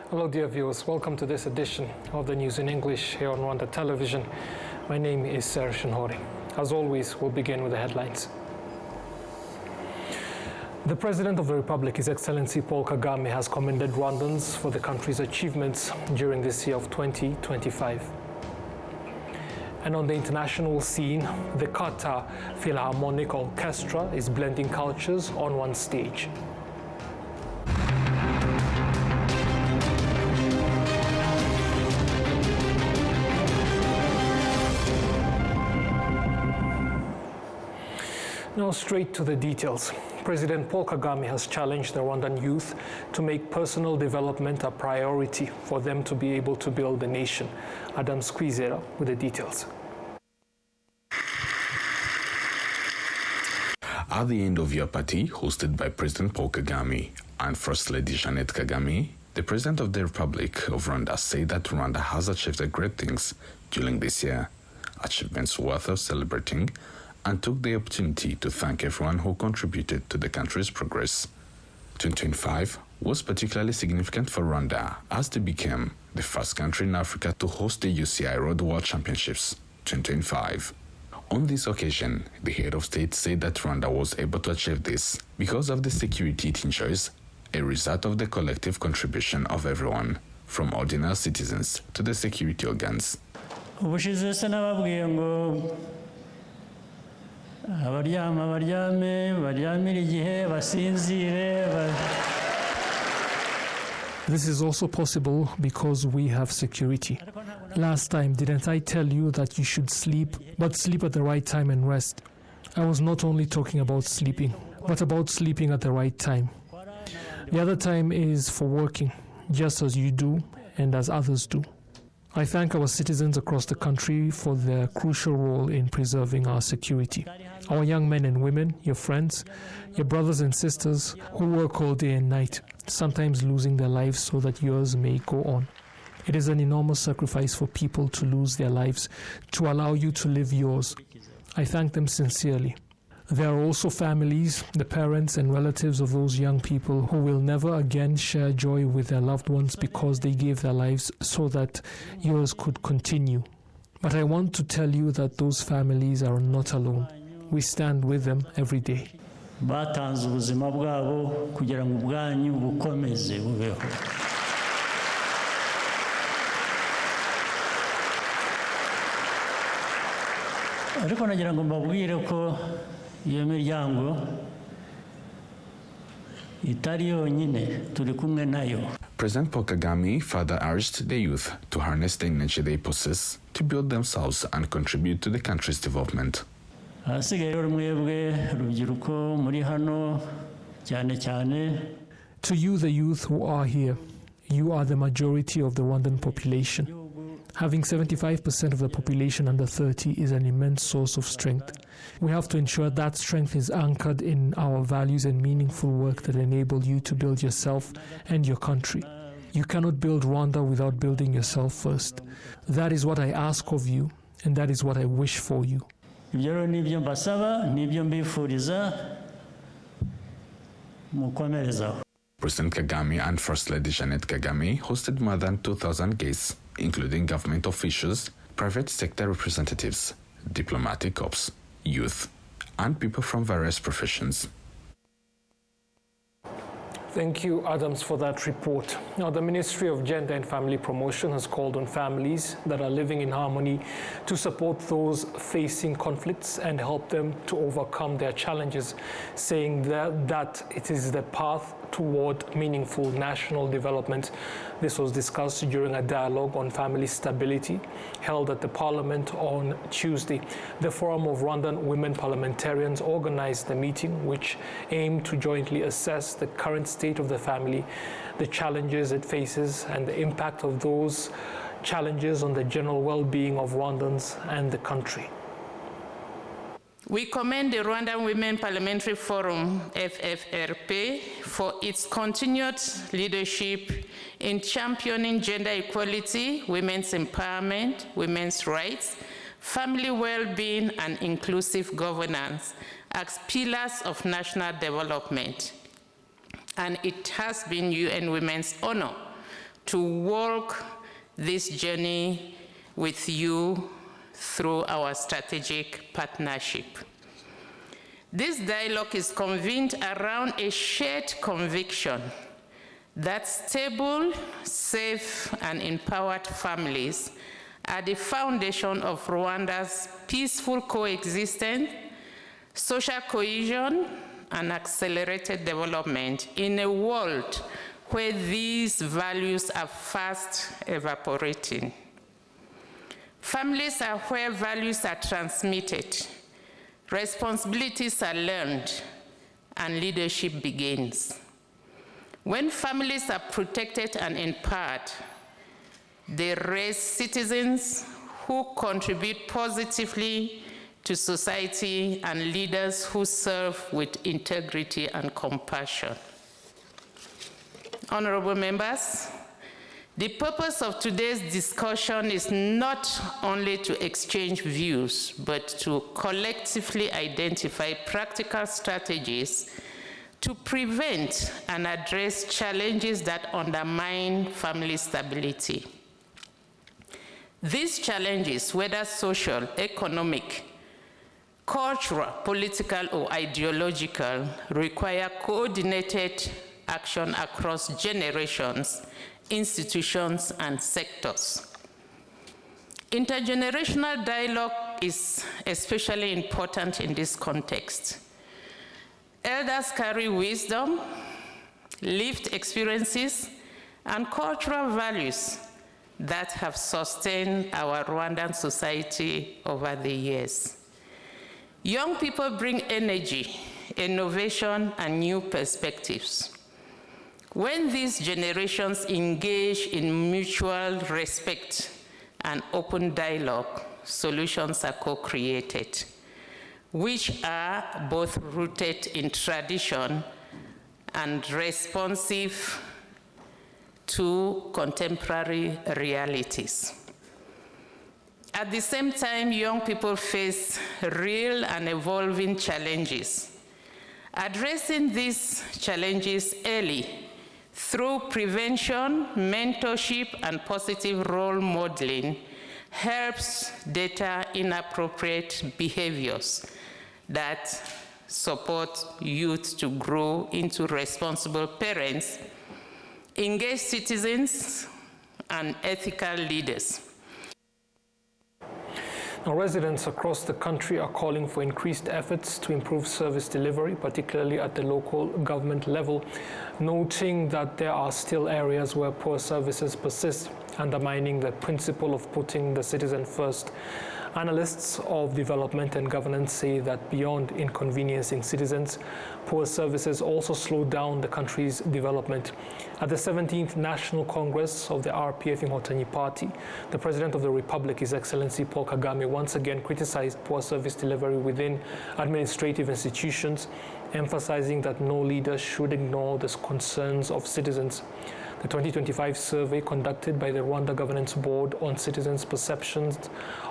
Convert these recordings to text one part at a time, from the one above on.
Hello dear viewers, welcome to this edition of the News in English here on Rwanda Television. My name is Serge Nhori. As always, we'll begin with the headlines. The President of the Republic, His Excellency Paul Kagame, has commended Rwandans for the country's achievements during this year of 2025. And on the international scene, the Qatar Philharmonic Orchestra is blending cultures on one stage. Now straight to the details. President Paul Kagame has challenged the Rwandan youth to make personal development a priority for them to be able to build the nation. Adam Squizera with the details. At the end-of-year party hosted by President Paul Kagame and First Lady Jeannette Kagame, the President of the Republic of Rwanda said that Rwanda has achieved great things during this year, achievements worth of celebrating, and took the opportunity to thank everyone who contributed to the country's progress. 2025 was particularly significant for Rwanda as they became the first country in Africa to host the UCI Road World Championships 2025. On this occasion, the head of state said that Rwanda was able to achieve this because of the security it enjoys, a result of the collective contribution of everyone, from ordinary citizens to the security organs. This is also possible because we have security. Last time, didn't I tell you that you should sleep, but sleep at the right time and rest? I was not only talking about sleeping, but about sleeping at the right time. The other time is for working, just as you do and as others do. I thank our citizens across the country for their crucial role in preserving our security. Our young men and women, your friends, your brothers and sisters who work all day and night, sometimes losing their lives so that yours may go on. It is an enormous sacrifice for people to lose their lives to allow you to live yours. I thank them sincerely. There are also families, the parents and relatives of those young people who will never again share joy with their loved ones because they gave their lives so that yours could continue. But I want to tell you that those families are not alone. We stand with them every day. Batanze ubuzima bwabo kugira ngo ubwanyu bukomeze bubeho. Ariko nagira ngo mbabwire ko iyo miryango itari yonyine turi kumwe nayo. President Paul Kagame further urged the youth to harness the energy they possess to build themselves and contribute to the country's development. Ahasigaye rero mwebwe rubyiruko muri hano cyane cyane. To you, the youth who are here, you are the majority of the Rwandan population. Having 75% of the population under 30 is an immense source of strength. We have to ensure that strength is anchored in our values and meaningful work that enable you to build yourself and your country. You cannot build Rwanda without building yourself first. That is what I ask of you, and that is what I wish for you. Ibyo rero nibyo mbasaba, nibyo mbifuriza mukomerezaho. President Kagame and First Lady Jeannette Kagame hosted more than 2,000 guests, including government officials, private sector representatives, diplomatic corps, youth, and people from various professions. Thank you, Adams, for that report. Now, the Ministry of Gender and Family Promotion has called on families that are living in harmony to support those facing conflicts and help them to overcome their challenges, saying that it is the path toward meaningful national development. This was discussed during a dialogue on family stability held at the Parliament on Tuesday. The Forum of Rwandan Women Parliamentarians organized the meeting, which aimed to jointly assess the current state of the family, the challenges it faces, and the impact of those challenges on the general well-being of Rwandans and the country. We commend the Rwandan Women Parliamentary Forum, FFRP, for its continued leadership in championing gender equality, women's empowerment, women's rights, family well-being, and inclusive governance as pillars of national development. And it has been UN Women's honor to walk this journey with you through our strategic partnership. This dialogue is convened around a shared conviction that stable, safe, and empowered families are the foundation of Rwanda's peaceful coexistence, social cohesion, and accelerated development in a world where these values are fast evaporating. Families are where values are transmitted, responsibilities are learned, and leadership begins. When families are protected and empowered, they raise citizens who contribute positively to society and leaders who serve with integrity and compassion. Honorable members, the purpose of today's discussion is not only to exchange views, but to collectively identify practical strategies to prevent and address challenges that undermine family stability. These challenges, whether social, economic, cultural, political, or ideological, require coordinated action across generations, institutions, and sectors. Intergenerational dialogue is especially important in this context. Elders carry wisdom, lived experiences, and cultural values that have sustained our Rwandan society over the years. Young people bring energy, innovation, and new perspectives. When these generations engage in mutual respect and open dialogue, solutions are co-created, which are both rooted in tradition and responsive to contemporary realities. At the same time, young people face real and evolving challenges. Addressing these challenges early through prevention, mentorship, and positive role modeling helps deter inappropriate behaviors that support youth to grow into responsible parents, engaged citizens, and ethical leaders. Now, residents across the country are calling for increased efforts to improve service delivery, particularly at the local government level, noting that there are still areas where poor services persist, undermining the principle of putting the citizen first. Analysts of development and governance say that beyond inconveniencing citizens, poor services also slow down the country's development. At the 17th National Congress of the RPF Inkotanyi Party, the President of the Republic, His Excellency Paul Kagame, once again criticized poor service delivery within administrative institutions, emphasizing that no leader should ignore the concerns of citizens. The 2025 survey conducted by the Rwanda Governance Board on citizens' perceptions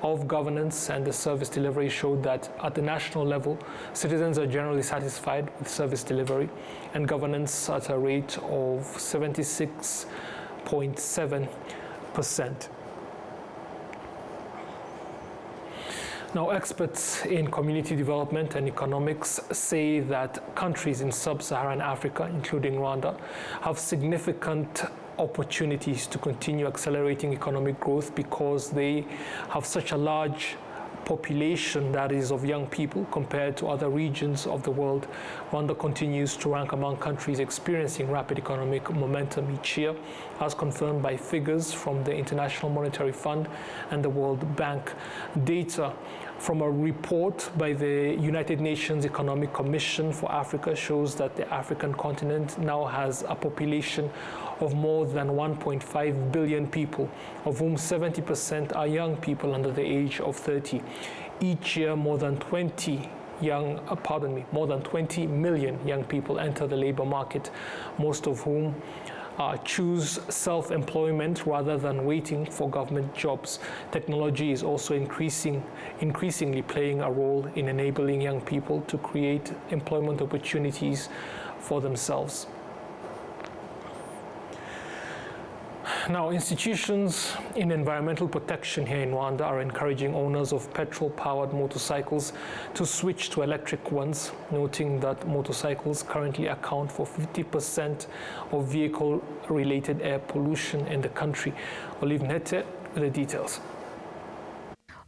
of governance and the service delivery showed that at the national level, citizens are generally satisfied with service delivery and governance at a rate of 76.7%. Now, experts in community development and economics say that countries in sub-Saharan Africa, including Rwanda, have significant opportunities to continue accelerating economic growth because they have such a large population that is of young people compared to other regions of the world. Rwanda continues to rank among countries experiencing rapid economic momentum each year, as confirmed by figures from the International Monetary Fund and the World Bank. Data from a report by the United Nations Economic Commission for Africa shows that the African continent now has a population of more than 1.5 billion people, of whom 70% are young people under the age of 30. Each year, more than 20 million young people enter the labor market, most of whom choose self-employment rather than waiting for government jobs. Technology is also increasingly playing a role in enabling young people to create employment opportunities for themselves. Now, institutions in environmental protection here in Rwanda are encouraging owners of petrol-powered motorcycles to switch to electric ones, noting that motorcycles currently account for 50% of vehicle-related air pollution in the country. Olive Nete with the details.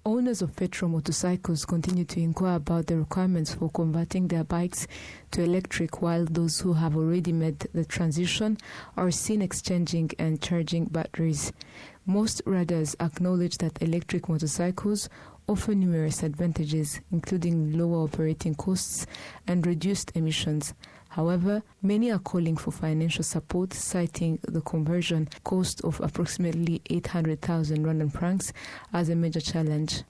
Owners of petrol motorcycles continue to inquire about the requirements for converting their bikes to electric, while those who have already made the transition are seen exchanging and charging batteries. Most riders acknowledge that electric motorcycles offer numerous advantages, including lower operating costs and reduced emissions. However, many are calling for financial support, citing the conversion cost of approximately 800,000 Rwandan francs as a major challenge.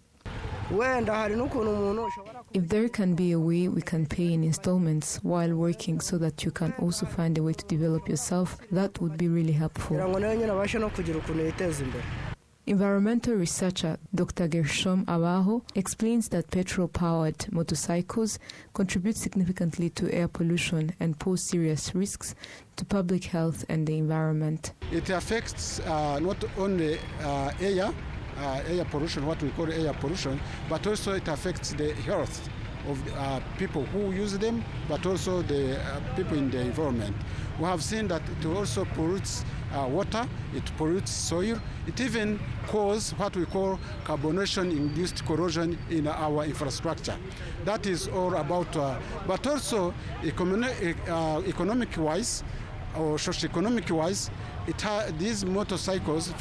If there can be a way we can pay in installments while working so that you can also find a way to develop yourself, that would be really helpful. Environmental researcher Dr. Gershom Abaho explains that petrol-powered motorcycles contribute significantly to air pollution and pose serious risks to public health and the environment. It affects not only air pollution, what we call air pollution, but also it affects the health of people who use them, but also the people in the environment. We have seen that it also pollutes water, it pollutes soil, it even causes what we call carbonation-induced corrosion in our infrastructure. That is all about, but also economic-wise, or socio-economic-wise, these motorcycles,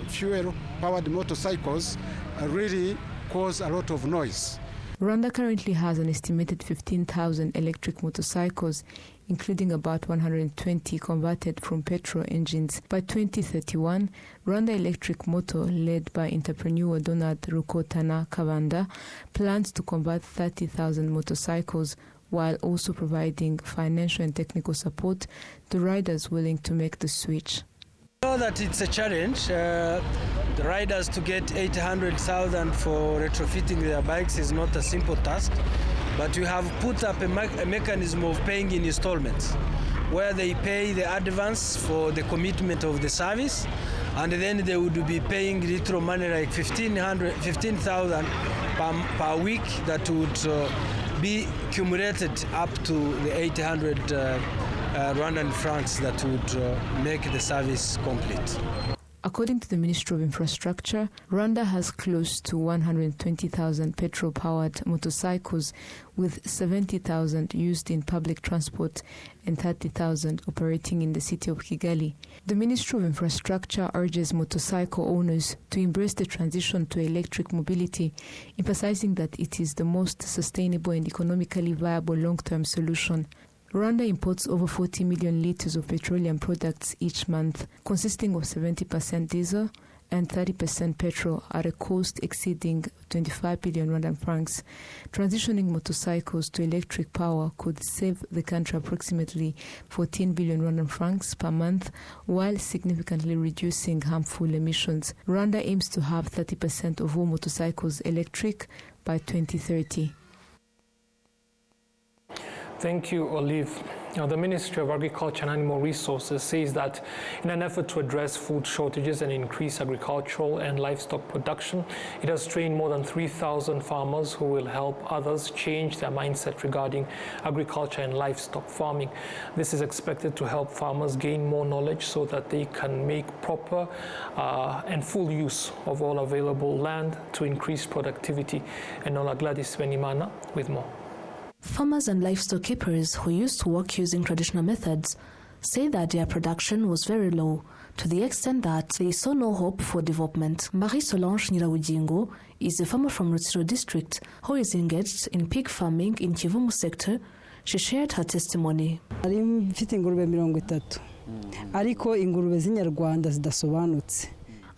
fuel-powered motorcycles, really cause a lot of noise. Rwanda currently has an estimated 15,000 electric motorcycles, including about 120 converted from petrol engines. By 2031, Rwanda Electric Motor, led by entrepreneur Donald Rukotana Kavanda, plans to convert 30,000 motorcycles, while also providing financial and technical support to riders willing to make the switch. I know that it's a challenge. The riders to get 800,000 for retrofitting their bikes is not a simple task, but we have put up a mechanism of paying in installments, where they pay the advance for the commitment of the service, and then they would be paying little money like 15,000 per week that would be accumulated up to the 800 Rwandan francs that would make the service complete. According to the Ministry of Infrastructure, Rwanda has close to 120,000 petrol-powered motorcycles, with 70,000 used in public transport and 30,000 operating in the city of Kigali. The Ministry of Infrastructure urges motorcycle owners to embrace the transition to electric mobility, emphasizing that it is the most sustainable and economically viable long-term solution. Rwanda imports over 40 million liters of petroleum products each month, consisting of 70% diesel and 30% petrol, at a cost exceeding 25 billion Rwandan francs. Transitioning motorcycles to electric power could save the country approximately 14 billion Rwandan francs per month, while significantly reducing harmful emissions. Rwanda aims to have 30% of all motorcycles electric by 2030. Thank you, Olive. Now, the Ministry of Agriculture and Animal Resources says that in an effort to address food shortages and increase agricultural and livestock production, it has trained more than 3,000 farmers who will help others change their mindset regarding agriculture and livestock farming. This is expected to help farmers gain more knowledge so that they can make proper and full use of all available land to increase productivity. And Ola Gladys Benimana with more. Farmers and livestock keepers who used to work using traditional methods say that their production was very low, to the extent that they saw no hope for development. Marie-Solange Nyirawugingo is a farmer from Rutsiro district who is engaged in pig farming in Kivumu sector. She shared her testimony.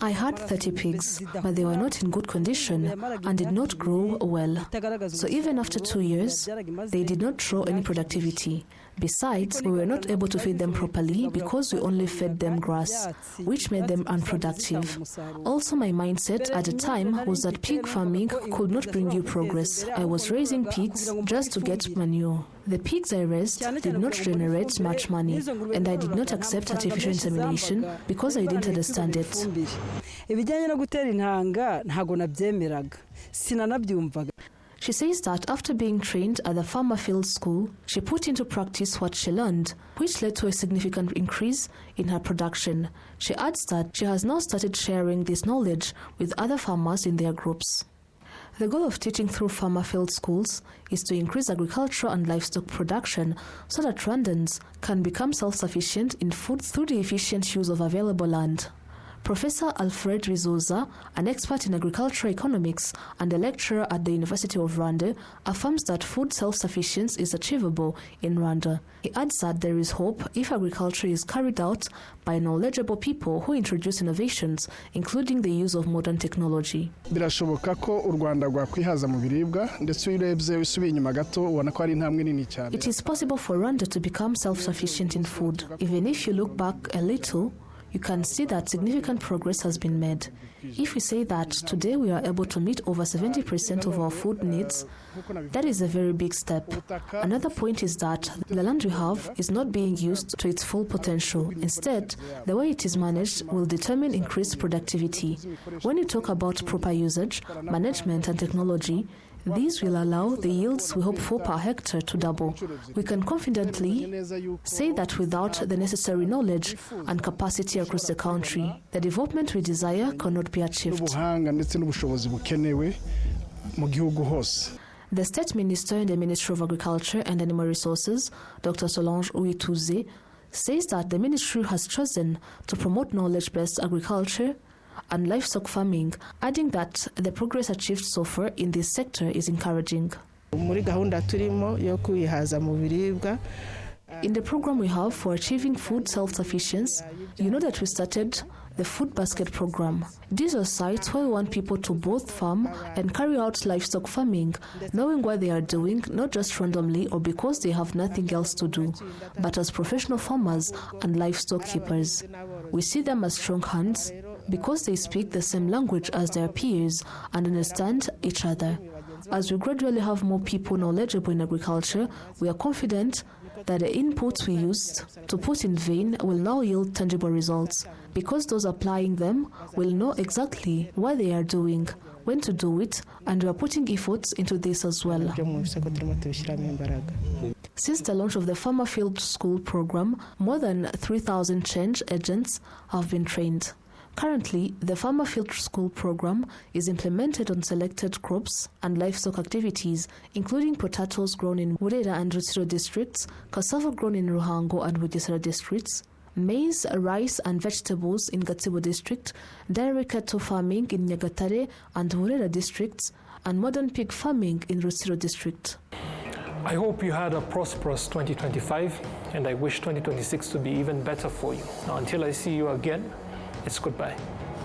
I had 30 pigs, but they were not in good condition and did not grow well. So even after 2 years, they did not show any productivity. Besides, we were not able to feed them properly because we only fed them grass, which made them unproductive. Also, my mindset at the time was that pig farming could not bring you progress. I was raising pigs just to get manure. The pigs I raised did not generate much money, and I did not accept artificial insemination because I didn't understand it. She says that after being trained at the farmer field school, she put into practice what she learned, which led to a significant increase in her production. She adds that she has now started sharing this knowledge with other farmers in their groups. The goal of teaching through farmer field schools is to increase agricultural and livestock production so that Rwandans can become self-sufficient in food through the efficient use of available land. Professor Alfred Rizoza, an expert in agricultural economics and a lecturer at the University of Rwanda, affirms that food self-sufficiency is achievable in Rwanda. He adds that there is hope if agriculture is carried out by knowledgeable people who introduce innovations, including the use of modern technology. Birashoboka ko u Rwanda rwakwihaza mu biribwa ndetse urebye usubiye inyuma gato ubona ko ari intambwe nini cyane. It is possible for Rwanda to become self-sufficient in food. Even if you look back a little, you can see that significant progress has been made. If we say that today we are able to meet over 70% of our food needs, that is a very big step. Another point is that the land we have is not being used to its full potential. Instead, the way it is managed will determine increased productivity. When you talk about proper usage, management and technology, these will allow the yields we hope for per hectare to double. We can confidently say that without the necessary knowledge and capacity across the country, the development we desire cannot be achieved. The State Minister in the Ministry of Agriculture and Animal Resources, Dr. Solange Uituze, says that the ministry has chosen to promote knowledge-based agriculture and livestock farming, adding that the progress achieved so far in this sector is encouraging. In the program we have for achieving food self-sufficiency, you know that we started the Food Basket program. These are sites where we want people to both farm and carry out livestock farming, knowing what they are doing, not just randomly or because they have nothing else to do, but as professional farmers and livestock keepers. We see them as strong hands because they speak the same language as their peers and understand each other. As we gradually have more people knowledgeable in agriculture, we are confident that the inputs we used to put in vain will now yield tangible results, because those applying them will know exactly what they are doing, when to do it, and we are putting efforts into this as well. Since the launch of the Farmer Field School program, more than 3,000 change agents have been trained. Currently, the Farmer Field School program is implemented on selected crops and livestock activities, including potatoes grown in Burera and Rutsiro districts, cassava grown in Ruhango and Bugesera districts, maize, rice and vegetables in Gatsibo district, dairy cattle farming in Nyagatare and Burera districts, and modern pig farming in Rutsiro district. I hope you had a prosperous 2025, and I wish 2026 to be even better for you. Now, until I see you again, it's goodbye.